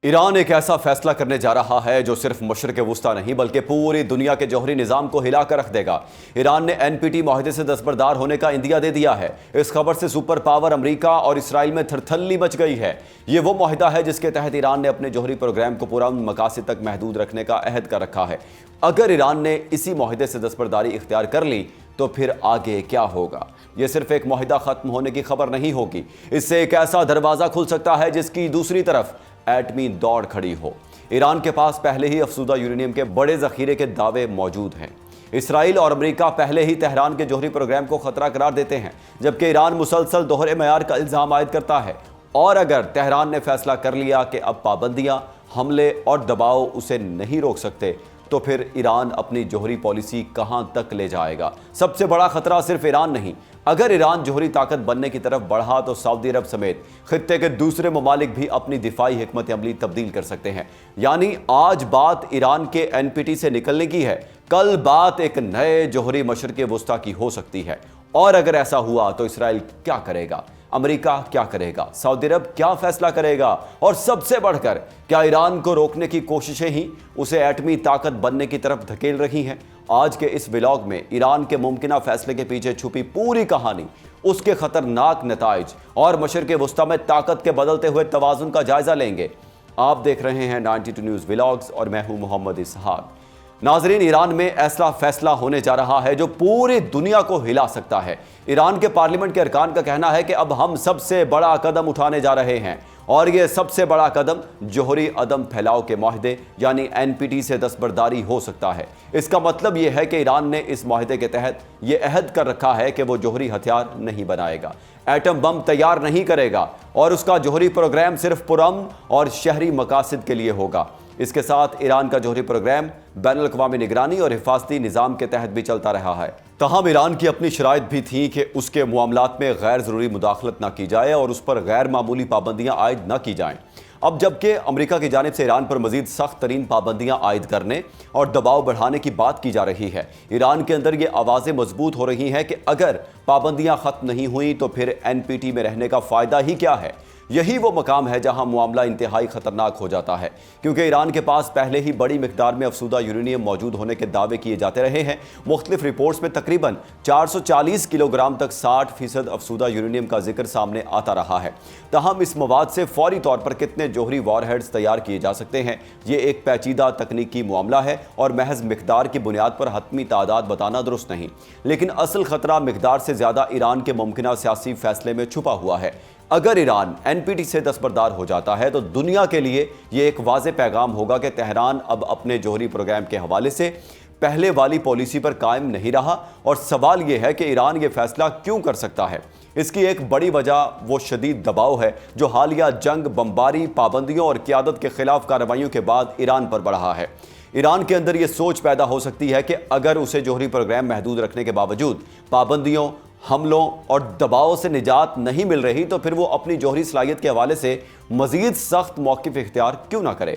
ایران ایک ایسا فیصلہ کرنے جا رہا ہے جو صرف مشرق وسطیٰ نہیں بلکہ پوری دنیا کے جوہری نظام کو ہلا کر رکھ دے گا۔ ایران نے NPT معاہدے سے دستبردار ہونے کا عندیہ دے دیا ہے۔ اس خبر سے سپر پاور امریکہ اور اسرائیل میں تھرتھلی مچ گئی ہے۔ یہ وہ معاہدہ ہے جس کے تحت ایران نے اپنے جوہری پروگرام کو پرامن مقاصد تک محدود رکھنے کا عہد کر رکھا ہے۔ اگر ایران نے اسی معاہدے سے دستبرداری اختیار کر لی تو پھر آگے کیا ہوگا؟ یہ صرف ایک معاہدہ ختم ہونے کی خبر نہیں ہوگی، اس سے ایک ایسا دروازہ کھل سکتا ہے جس کی دوسری طرف ایٹمی دوڑ کھڑی ہو۔ ایران کے پاس پہلے ہی افزودہ یورینیم کے بڑے ذخیرے کے دعوے موجود ہیں۔ اسرائیل اور امریکہ پہلے ہی تہران کے جوہری پروگرام کو خطرہ قرار دیتے ہیں، جبکہ ایران مسلسل دوہرے معیار کا الزام عائد کرتا ہے۔ اور اگر تہران نے فیصلہ کر لیا کہ اب پابندیاں، حملے اور دباؤ اسے نہیں روک سکتے، تو پھر ایران اپنی جوہری پالیسی کہاں تک لے جائے گا؟ سب سے بڑا خطرہ صرف ایران نہیں، اگر ایران جوہری طاقت بننے کی طرف بڑھا تو سعودی عرب سمیت خطے کے دوسرے ممالک بھی اپنی دفاعی حکمت عملی تبدیل کر سکتے ہیں۔ یعنی آج بات ایران کے NPT سے نکلنے کی ہے، کل بات ایک نئے جوہری مشرق وسطیٰ کی ہو سکتی ہے۔ اور اگر ایسا ہوا تو اسرائیل کیا کرے گا؟ امریکہ کیا کرے گا؟ سعودی عرب کیا فیصلہ کرے گا؟ اور سب سے بڑھ کر کیا ایران کو روکنے کی کوششیں ہی اسے ایٹمی طاقت بننے کی طرف دھکیل رہی ہیں؟ آج کے اس ولاگ میں ایران کے ممکنہ فیصلے کے پیچھے چھپی پوری کہانی، اس کے خطرناک نتائج اور مشرق وسطیٰ میں طاقت کے بدلتے ہوئے توازن کا جائزہ لیں گے۔ آپ دیکھ رہے ہیں 92 نیوز ولاگز اور میں ہوں محمد اسحاق۔ ناظرین، ایران میں ایسا فیصلہ ہونے جا رہا ہے جو پوری دنیا کو ہلا سکتا ہے۔ ایران کے پارلیمنٹ کے ارکان کا کہنا ہے کہ اب ہم سب سے بڑا قدم اٹھانے جا رہے ہیں، اور یہ سب سے بڑا قدم جوہری عدم پھیلاؤ کے معاہدے یعنی NPT سے دستبرداری ہو سکتا ہے۔ اس کا مطلب یہ ہے کہ ایران نے اس معاہدے کے تحت یہ عہد کر رکھا ہے کہ وہ جوہری ہتھیار نہیں بنائے گا، ایٹم بم تیار نہیں کرے گا، اور اس کا جوہری پروگرام صرف پرامن اور شہری مقاصد کے لیے ہوگا۔ اس کے ساتھ ایران کا جوہری پروگرام بین الاقوامی نگرانی اور حفاظتی نظام کے تحت بھی چلتا رہا ہے۔ تاہم ایران کی اپنی شرائط بھی تھیں کہ اس کے معاملات میں غیر ضروری مداخلت نہ کی جائے اور اس پر غیر معمولی پابندیاں عائد نہ کی جائیں۔ اب جبکہ امریکہ کی جانب سے ایران پر مزید سخت ترین پابندیاں عائد کرنے اور دباؤ بڑھانے کی بات کی جا رہی ہے، ایران کے اندر یہ آوازیں مضبوط ہو رہی ہیں کہ اگر پابندیاں ختم نہیں ہوئیں تو پھر NPT میں رہنے کا فائدہ ہی کیا ہے؟ یہی وہ مقام ہے جہاں معاملہ انتہائی خطرناک ہو جاتا ہے، کیونکہ ایران کے پاس پہلے ہی بڑی مقدار میں افزودہ یورینیم موجود ہونے کے دعوے کیے جاتے رہے ہیں۔ مختلف رپورٹس میں تقریباً 440 کلو گرام تک 60% افزودہ یورینیم کا ذکر سامنے آتا رہا ہے۔ تاہم اس مواد سے فوری طور پر کتنے جوہری وار ہیڈز تیار کیے جا سکتے ہیں، یہ ایک پیچیدہ تکنیکی معاملہ ہے اور محض مقدار کی بنیاد پر حتمی تعداد بتانا درست نہیں۔ لیکن اصل خطرہ مقدار سے زیادہ ایران کے ممکنہ سیاسی فیصلے میں چھپا ہوا ہے۔ اگر ایران NPT سے دستبردار ہو جاتا ہے تو دنیا کے لیے یہ ایک واضح پیغام ہوگا کہ تہران اب اپنے جوہری پروگرام کے حوالے سے پہلے والی پالیسی پر قائم نہیں رہا، اور سوال یہ ہے کہ ایران یہ فیصلہ کیوں کر سکتا ہے؟ اس کی ایک بڑی وجہ وہ شدید دباؤ ہے جو حالیہ جنگ، بمباری، پابندیوں اور قیادت کے خلاف کارروائیوں کے بعد ایران پر بڑھا ہے۔ ایران کے اندر یہ سوچ پیدا ہو سکتی ہے کہ اگر اسے جوہری پروگرام محدود رکھنے کے باوجود پابندیوں، حملوں اور دباؤ سے نجات نہیں مل رہی تو پھر وہ اپنی جوہری صلاحیت کے حوالے سے مزید سخت موقف اختیار کیوں نہ کرے۔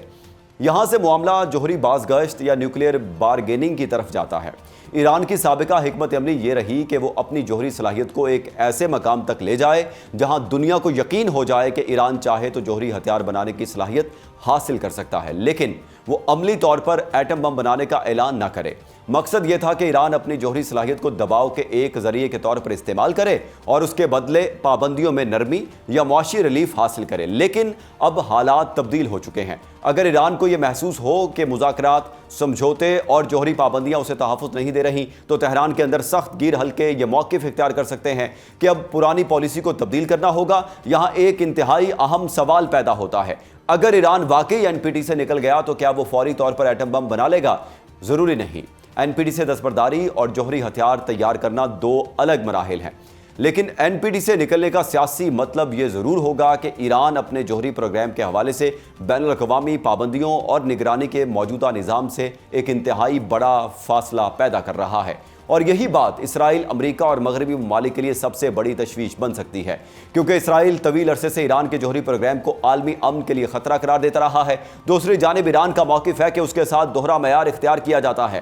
یہاں سے معاملہ جوہری بازگشت یا نیوکلیئر بارگیننگ کی طرف جاتا ہے۔ ایران کی سابقہ حکمت عملی یہ رہی کہ وہ اپنی جوہری صلاحیت کو ایک ایسے مقام تک لے جائے جہاں دنیا کو یقین ہو جائے کہ ایران چاہے تو جوہری ہتھیار بنانے کی صلاحیت حاصل کر سکتا ہے، لیکن وہ عملی طور پر ایٹم بم بنانے کا اعلان نہ کرے۔ مقصد یہ تھا کہ ایران اپنی جوہری صلاحیت کو دباؤ کے ایک ذریعے کے طور پر استعمال کرے اور اس کے بدلے پابندیوں میں نرمی یا معاشی ریلیف حاصل کرے۔ لیکن اب حالات تبدیل ہو چکے ہیں۔ اگر ایران کو یہ محسوس ہو کہ مذاکرات، سمجھوتے اور جوہری پابندیاں اسے تحفظ نہیں دے رہی تو تہران کے اندر سخت گیر حلقے یہ موقف اختیار کر سکتے ہیں کہ اب پرانی پالیسی کو تبدیل کرنا ہوگا۔ یہاں ایک انتہائی اہم سوال پیدا ہوتا ہے، اگر ایران واقعی NPT سے نکل گیا تو کیا وہ فوری طور پر ایٹم بم بنا لے گا؟ ضروری نہیں۔ NPT سے دستبرداری اور جوہری ہتھیار تیار کرنا دو الگ مراحل ہیں، لیکن NPT سے نکلنے کا سیاسی مطلب یہ ضرور ہوگا کہ ایران اپنے جوہری پروگرام کے حوالے سے بین الاقوامی پابندیوں اور نگرانی کے موجودہ نظام سے ایک انتہائی بڑا فاصلہ پیدا کر رہا ہے، اور یہی بات اسرائیل، امریکہ اور مغربی ممالک کے لیے سب سے بڑی تشویش بن سکتی ہے، کیونکہ اسرائیل طویل عرصے سے ایران کے جوہری پروگرام کو عالمی امن کے لیے خطرہ قرار دیتا رہا ہے۔ دوسری جانب ایران کا موقف ہے کہ اس کے ساتھ دوہرا معیار اختیار کیا جاتا ہے۔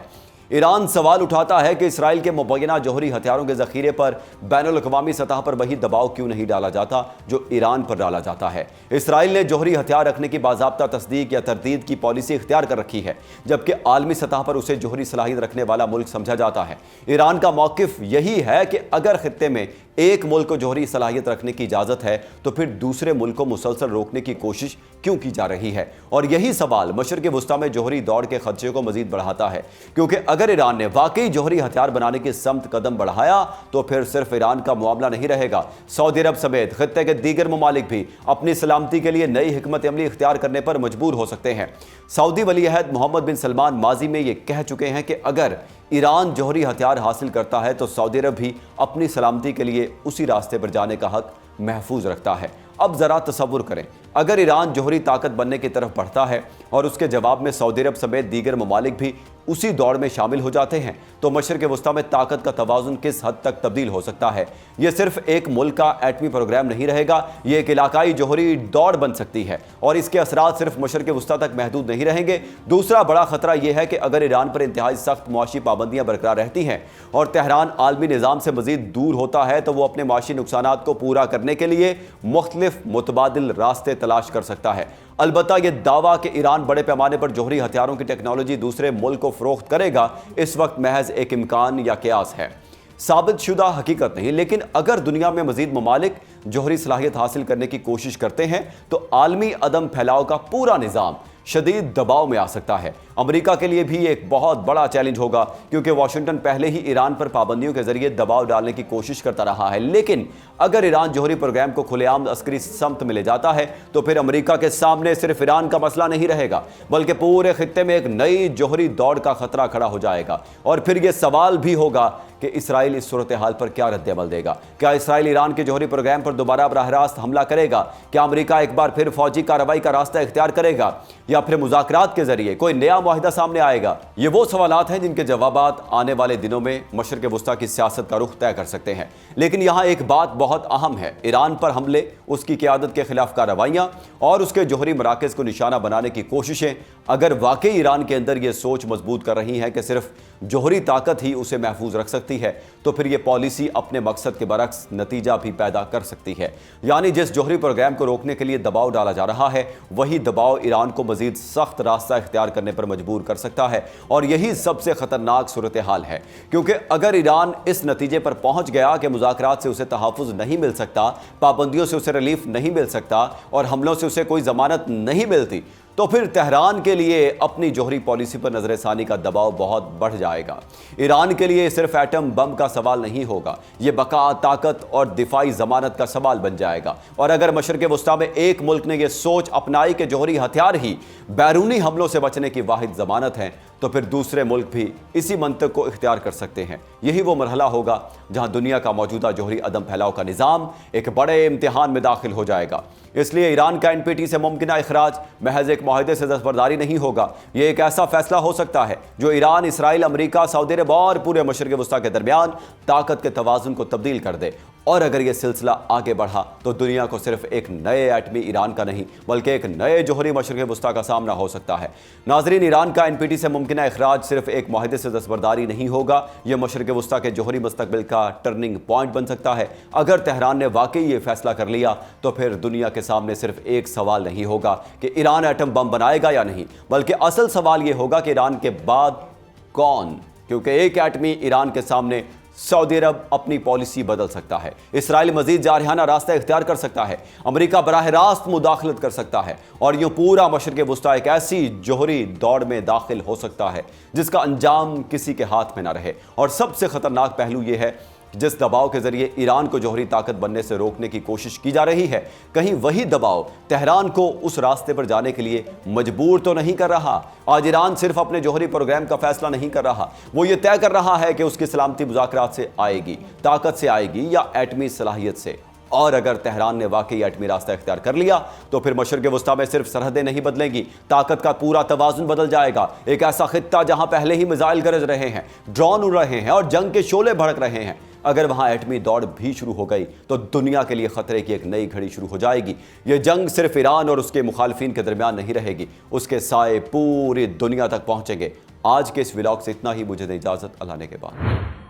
ईरान सवाल उठाता है कि इसराइल के मुबैना जौहरी हथियारों के ज़ख़ीरे पर बैनुल-अक़वामी सतह पर वही दबाव क्यों नहीं डाला जाता जो ईरान पर डाला जाता है। इसराइल ने जौहरी हथियार रखने की बाज़ाब्ता तस्दीक या तरदीद की पॉलिसी इख्तियार कर रखी है, जबकि आलमी सतह पर उसे जौहरी सलाहियत रखने वाला मुल्क समझा जाता है। ईरान का मौक़िफ़ यही है कि अगर खित्ते में एक मुल्क को जौहरी सलाहियत रखने की इजाज़त है तो फिर दूसरे मुल्क को मुसलसल रोकने की कोशिश क्यों की जा रही है। और यही सवाल मशरिक़ वुस्ता में जौहरी दौड़ के खदशे को मज़ीद बढ़ाता है, क्योंकि अगर ईरान ने वाकई जौहरी हथियार बनाने की समत कदम बढ़ाया तो फिर सिर्फ ईरान का मामला नहीं रहेगा। सऊदी अरब समेत खित्ते के दीगर ममालिक भी अपनी सलामती के लिए नई हिकमत अमली इख्तियार करने पर मजबूर हो सकते हैं। सऊदी वली अहद मोहम्मद बिन सलमान माजी में ये कह चुके हैं कि अगर ईरान जौहरी हथियार हासिल करता है तो सऊदी अरब भी अपनी सलामती के लिए उसी रास्ते पर जाने का हक महफूज रखता है। अब ज़रा तसव्वुर करें, अगर ईरान जौहरी ताकत बनने की तरफ बढ़ता है और उसके जवाब में सऊदी अरब समेत दीगर ममालिक भी उसी दौड़ में शामिल हो जाते हैं तो मशरिक़ वुस्ता में ताकत का तवाज़ुन किस हद तक तब्दील हो सकता है। यह सिर्फ एक मुल्क का एटमी प्रोग्राम नहीं रहेगा, ये एक इलाकाई जौहरी दौड़ बन सकती है और इसके असरात सिर्फ मशरिक़ वुस्ता तक महदूद नहीं रहेंगे। दूसरा बड़ा खतरा यह है कि अगर ईरान पर इंतहाई सख्त मुआशी पाबंदियाँ बरकरार रहती हैं और तेहरान आलमी निज़ाम से मज़ीद दूर होता है तो वो अपने माशी नुकसानात को पूरा करने के लिए मुख्तलिफ मुतबादिल रास्ते तलाश कर सकता है। अलबत्ता यह दावा कि ईरान बड़े पैमाने पर जौहरी हथियारों की टेक्नोलॉजी दूसरे मुल्क को फ़रोख्त करेगा इस वक्त महज एक इम्कान या क़यास है, साबित शुदा हकीकत नहीं। लेकिन अगर दुनिया में मज़ीद ममालिक जौहरी सलाहियत हासिल करने की कोशिश करते हैं तो आलमी अदम फैलाव का पूरा निज़ाम शदीद दबाव में आ सकता है। अमेरिका के लिए भी एक बहुत बड़ा चैलेंज होगा, क्योंकि वाशिंगटन पहले ही ईरान पर पाबंदियों के जरिए दबाव डालने की कोशिश करता रहा है। लेकिन अगर ईरान जौहरी प्रोग्राम को खुलेआम अस्करी समत में ले जाता है तो फिर अमेरिका के सामने सिर्फ ईरान का मसला नहीं रहेगा, बल्कि पूरे खित्ते में एक नई जौहरी दौड़ का खतरा खड़ा हो जाएगा। और फिर यह सवाल भी होगा कि इसराइल इस सूरत हाल पर क्या रद्द-ए-अमल देगा। क्या इसराइल ईरान के जौहरी प्रोग्राम पर दोबारा बराह रास्त हमला करेगा? क्या अमेरिका एक बार फिर फौजी कार्रवाई का रास्ता इख्तियार करेगा या फिर मुज़ाकरात के जरिए कोई नया मुआहिदा सामने आएगा? ये वो सवालात हैं जिनके जवाबात आने वाले दिनों में मशरिक़ वुस्ता की सियासत का रुख तय कर सकते हैं। लेकिन यहाँ एक बात बहुत अहम है, ईरान पर हमले, उसकी क़यादत के खिलाफ कार्रवाइयाँ और उसके जौहरी मराकज़ को निशाना बनाने की कोशिशें अगर वाकई ईरान के अंदर ये सोच मजबूत कर रही हैं कि सिर्फ जौहरी ताकत ही उसे महफूज रख सकती है तो फिर ये पॉलिसी अपने मकसद के बरक्स नतीजा भी पैदा कर सकती है। यानी जिस जौहरी प्रोग्राम को रोकने के लिए दबाव डाला जा रहा है वही दबाव ईरान को मजीद सख्त रास्ता इख्तियार करने पर मजबूर कर सकता है। और यही सबसे ख़तरनाक सूरत हाल है, क्योंकि अगर ईरान इस नतीजे पर पहुंच गया कि मुज़ाकरात से उसे तहफ़्फ़ुज़ नहीं मिल सकता, पाबंदियों से उसे रिलीफ नहीं मिल सकता और हमलों से उसे कोई ज़मानत नहीं मिलती, तो फिर तेहरान के लिए अपनी जौहरी पॉलिसी पर नज़र-ए-सानी का दबाव बहुत बढ़ जाएगा। ईरान के लिए सिर्फ एटम बम का सवाल नहीं होगा, ये बका, ताकत और दिफाई ज़मानत का सवाल बन जाएगा। और अगर मशरिक़ वुस्ता में एक मुल्क ने यह सोच अपनाई कि जौहरी हथियार ही बैरूनी हमलों से बचने की वाहिद ज़मानत है तो फिर दूसरे मुल्क भी इसी मंतक को इख्तियार कर सकते हैं। यही वो मरहला होगा जहां दुनिया का मौजूदा जौहरी अदम फैलाव का निज़ाम एक बड़े इम्तिहान में दाखिल हो जाएगा। इसलिए ईरान का NPT से मुमकिन इखराज महज एक माहिदे से दस्तबरदारी नहीं होगा, ये एक ऐसा फैसला हो सकता है जो ईरान, इसराइल, अमेरिका, सऊदी अरब और पूरे मशरिक़ वुस्ता के दरमियान ताकत के तवाज़ुन को तब्दील कर दे। और अगर ये सिलसिला आगे बढ़ा तो दुनिया को सिर्फ एक नए एटमी ईरान का नहीं बल्कि एक नए जौहरी मशरिक़ वुस्ता का सामना हो सकता है। नाज़रीन, ईरान का NPT से मुमकिन इखराज सिर्फ एक माहिदे से दस्तबरदारी नहीं होगा, यह मशरिक़ वुस्ता के जौहरी मुस्तक़बिल का टर्निंग पॉइंट बन सकता है। अगर तेहरान ने वाकई ये फैसला कर लिया तो फिर दुनिया के सामने सिर्फ एक सवाल नहीं होगा कि ईरान एटम बम बनाएगा या नहीं, बल्कि असल सवाल ये होगा कि ईरान के बाद कौन, क्योंकि एक एटमी ईरान के सामने सऊदी अरब अपनी पॉलिसी बदल सकता है, इसराइल मजीद जारहाना रास्ता इख्तियार कर सकता है, अमेरिका बराह रास्त मुदाखलत कर सकता है और यूँ पूरा मशरिक़ वुस्ता एक ऐसी जौहरी दौड़ में दाखिल हो सकता है जिसका अंजाम किसी के हाथ में ना रहे। और सबसे ख़तरनाक पहलू ये है, जिस दबाव के जरिए ईरान को जौहरी ताकत बनने से रोकने की कोशिश की जा रही है, कहीं वही दबाव तेहरान को उस रास्ते पर जाने के लिए मजबूर तो नहीं कर रहा। आज ईरान सिर्फ अपने जौहरी प्रोग्राम का फैसला नहीं कर रहा, वो ये तय कर रहा है कि उसकी सलामती मुज़ाकरात से आएगी, ताकत से आएगी या एटमी सलाहियत से। और अगर तेहरान ने वाकई एटमी रास्ता इख्तियार कर लिया तो फिर मशरिक़ वुस्ता में सिर्फ सरहदें नहीं बदलेंगी, ताकत का पूरा तवाज़ुन बदल जाएगा। एक ऐसा खित्ता जहां पहले ही मिसाइल गरज रहे हैं, ड्रोन उड़ रहे हैं और जंग के शोले भड़क रहे हैं, اگر وہاں ایٹمی دوڑ بھی شروع ہو گئی تو دنیا کے لیے خطرے کی ایک نئی گھڑی شروع ہو جائے گی۔ یہ جنگ صرف ایران اور اس کے مخالفین کے درمیان نہیں رہے گی، اس کے سائے پوری دنیا تک پہنچیں گے۔ آج کے اس ولاگ سے اتنا ہی، مجھے دیں اجازت، اللہ نے کے بعد۔